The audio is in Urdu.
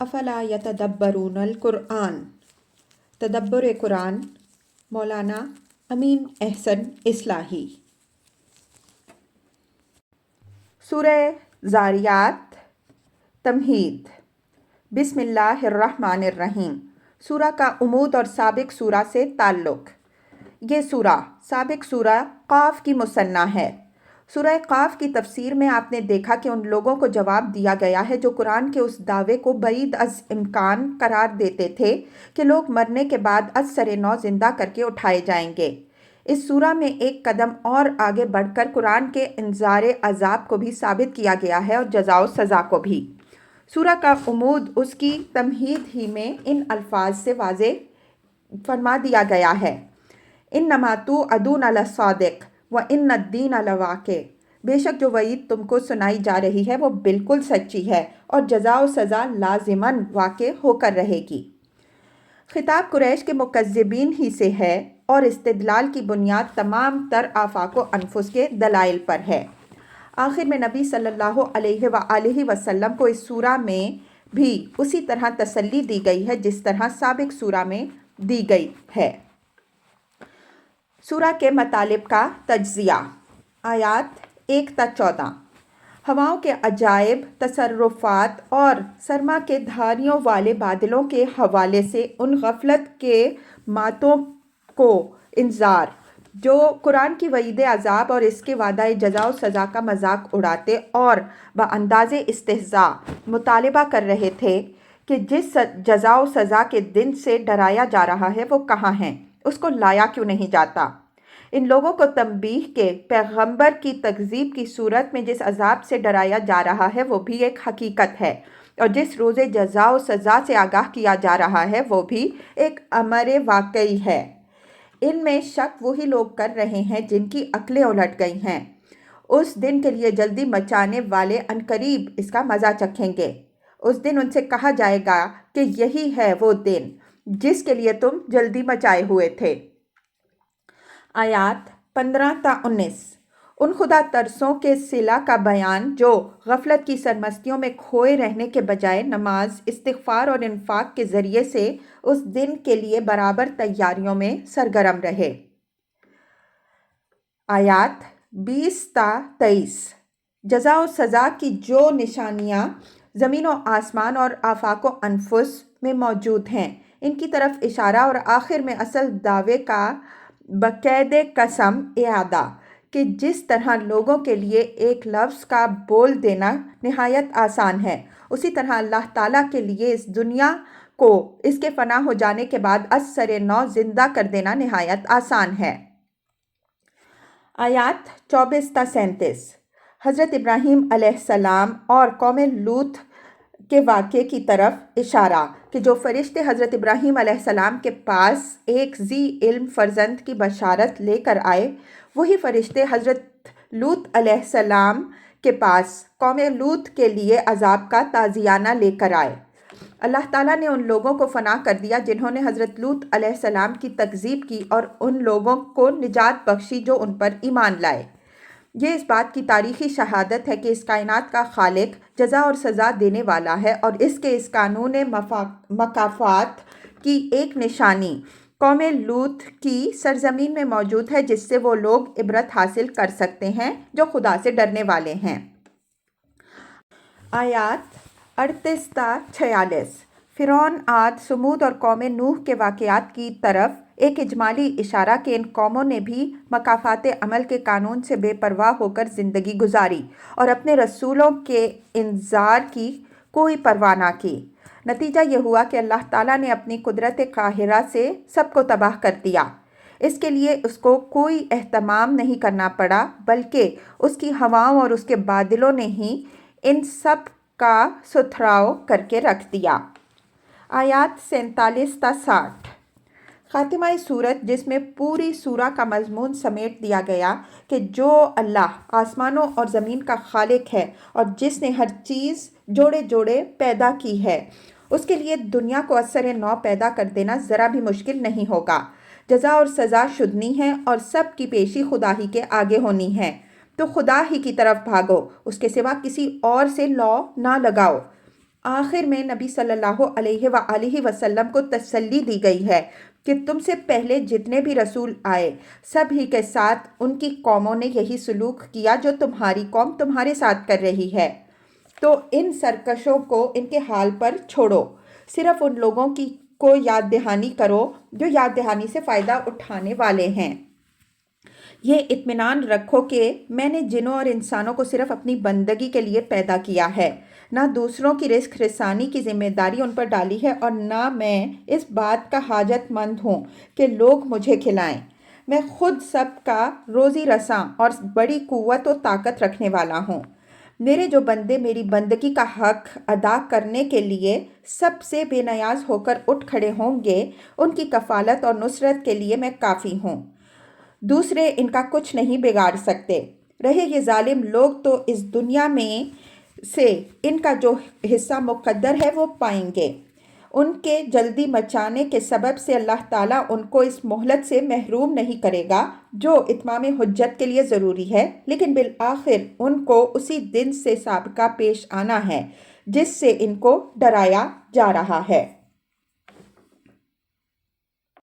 افلا یتدبرون القرآن، تدبر قرآن، مولانا امین احسن اصلاحی۔ سورہ ذاریات، تمہید۔ بسم اللہ الرحمن الرحیم۔ سورہ کا عمود اور سابق سورہ سے تعلق۔ یہ سورہ سابق سورہ قاف کی مثنیٰ ہے۔ سورہ قاف کی تفسیر میں آپ نے دیکھا کہ ان لوگوں کو جواب دیا گیا ہے جو قرآن کے اس دعوے کو بعید از امکان قرار دیتے تھے کہ لوگ مرنے کے بعد از سر نو زندہ کر کے اٹھائے جائیں گے۔ اس سورہ میں ایک قدم اور آگے بڑھ کر قرآن کے انذار عذاب کو بھی ثابت کیا گیا ہے اور جزا و سزا کو بھی۔ سورہ کا عمود اس کی تمہید ہی میں ان الفاظ سے واضح فرما دیا گیا ہے: انما توعدون لصادق وان الدین لواقع۔ بے شک جو وعید تم کو سنائی جا رہی ہے وہ بالکل سچی ہے اور جزا و سزا لازماً واقع ہو کر رہے گی۔ خطاب قریش کے مکذبین ہی سے ہے اور استدلال کی بنیاد تمام تر آفاق و انفس کے دلائل پر ہے۔ آخر میں نبی صلی اللہ علیہ وآلہ وسلم کو اس سورہ میں بھی اسی طرح تسلی دی گئی ہے جس طرح سابق سورہ میں دی گئی ہے۔ سورہ کے مطالب کا تجزیہ۔ آیات 1 تا 14۔ ہواؤں کے عجائب، تصرفات اور سرما کے دھاریوں والے بادلوں کے حوالے سے ان غفلت کے ماتوں کو انذار جو قرآن کی وعید عذاب اور اس کے وعدہ جزا و سزا کا مذاق اڑاتے اور بانداز استہزاء مطالبہ کر رہے تھے کہ جس جزا و سزا کے دن سے ڈرایا جا رہا ہے وہ کہاں ہے، اس کو لایا کیوں نہیں جاتا۔ ان لوگوں کو تنبیہ کے پیغمبر کی تکذیب کی صورت میں جس عذاب سے ڈرایا جا رہا ہے وہ بھی ایک حقیقت ہے، اور جس روز جزا و سزا سے آگاہ کیا جا رہا ہے وہ بھی ایک امر واقعی ہے۔ ان میں شک وہی لوگ کر رہے ہیں جن کی عقلیں الٹ گئی ہیں۔ اس دن کے لیے جلدی مچانے والے عنقریب اس کا مزہ چکھیں گے۔ اس دن ان سے کہا جائے گا کہ یہی ہے وہ دن جس کے لیے تم جلدی مچائے ہوئے تھے۔ آیات 15 تا 19۔ ان خدا ترسوں کے صلہ کا بیان جو غفلت کی سرمستیوں میں کھوئے رہنے کے بجائے نماز، استغفار اور انفاق کے ذریعے سے اس دن کے لیے برابر تیاریوں میں سرگرم رہے۔ آیات 20 تا 23۔ جزا و سزا کی جو نشانیاں زمین و آسمان اور آفاق و انفس میں موجود ہیں ان کی طرف اشارہ، اور آخر میں اصل دعوے کا بقید قسم اعادہ کہ جس طرح لوگوں کے لیے ایک لفظ کا بول دینا نہایت آسان ہے، اسی طرح اللہ تعالیٰ کے لیے اس دنیا کو اس کے فنا ہو جانے کے بعد از سر نو زندہ کر دینا نہایت آسان ہے۔ آیات 24 تا 37۔ حضرت ابراہیم علیہ السلام اور قوم لوط کے واقعے کی طرف اشارہ کہ جو فرشتے حضرت ابراہیم علیہ السلام کے پاس ایک ذی علم فرزند کی بشارت لے کر آئے، وہی فرشتے حضرت لوط علیہ السلام کے پاس قوم لوط کے لیے عذاب کا تعزیانہ لے کر آئے۔ اللہ تعالیٰ نے ان لوگوں کو فنا کر دیا جنہوں نے حضرت لوط علیہ السلام کی تکذیب کی، اور ان لوگوں کو نجات بخشی جو ان پر ایمان لائے۔ یہ اس بات کی تاریخی شہادت ہے کہ اس کائنات کا خالق جزا اور سزا دینے والا ہے، اور اس کے اس قانون مکافات کی ایک نشانی قوم لوط کی سرزمین میں موجود ہے جس سے وہ لوگ عبرت حاصل کر سکتے ہیں جو خدا سے ڈرنے والے ہیں۔ آیات 38 تا 46۔ فرعون، عاد، سمود اور قوم نوح کے واقعات کی طرف ایک اجمالی اشارہ کہ ان قوموں نے بھی مکافات عمل کے قانون سے بے پرواہ ہو کر زندگی گزاری اور اپنے رسولوں کے انذار کی کوئی پرواہ نہ کی۔ نتیجہ یہ ہوا کہ اللہ تعالیٰ نے اپنی قدرت قاہرہ سے سب کو تباہ کر دیا۔ اس کے لیے اس کو کوئی اہتمام نہیں کرنا پڑا، بلکہ اس کی ہواؤں اور اس کے بادلوں نے ہی ان سب کا ستھراؤ کر کے رکھ دیا۔ آیات 47 تا 60۔ خاتمہ سورت جس میں پوری سورہ کا مضمون سمیٹ دیا گیا کہ جو اللہ آسمانوں اور زمین کا خالق ہے اور جس نے ہر چیز جوڑے جوڑے پیدا کی ہے، اس کے لیے دنیا کو از سر نو پیدا کر دینا ذرا بھی مشکل نہیں ہوگا۔ جزا اور سزا شدنی ہے اور سب کی پیشی خدا ہی کے آگے ہونی ہے، تو خدا ہی کی طرف بھاگو، اس کے سوا کسی اور سے لو نہ لگاؤ۔ آخر میں نبی صلی اللہ علیہ وآلہ وسلم کو تسلی دی گئی ہے کہ تم سے پہلے جتنے بھی رسول آئے سب ہی کے ساتھ ان کی قوموں نے یہی سلوک کیا جو تمہاری قوم تمہارے ساتھ کر رہی ہے۔ تو ان سرکشوں کو ان کے حال پر چھوڑو، صرف ان لوگوں کو یاد دہانی کرو جو یاد دہانی سے فائدہ اٹھانے والے ہیں۔ یہ اطمینان رکھو کہ میں نے جنوں اور انسانوں کو صرف اپنی بندگی کے لیے پیدا کیا ہے، نہ دوسروں کی رزق رسانی کی ذمہ داری ان پر ڈالی ہے، اور نہ میں اس بات کا حاجت مند ہوں کہ لوگ مجھے کھلائیں۔ میں خود سب کا روزی رساں اور بڑی قوت و طاقت رکھنے والا ہوں۔ میرے جو بندے میری بندگی کا حق ادا کرنے کے لیے سب سے بے نیاز ہو کر اٹھ کھڑے ہوں گے، ان کی کفالت اور نصرت کے لیے میں کافی ہوں۔ دوسرے ان کا کچھ نہیں بگاڑ سکتے۔ رہے یہ ظالم لوگ تو اس دنیا میں سے ان کا جو حصہ مقدر ہے وہ پائیں گے۔ ان کے جلدی مچانے کے سبب سے اللہ تعالیٰ ان کو اس مہلت سے محروم نہیں کرے گا جو اتمام حجت کے لیے ضروری ہے، لیکن بالآخر ان کو اسی دن سے سابقہ پیش آنا ہے جس سے ان کو ڈرایا جا رہا ہے۔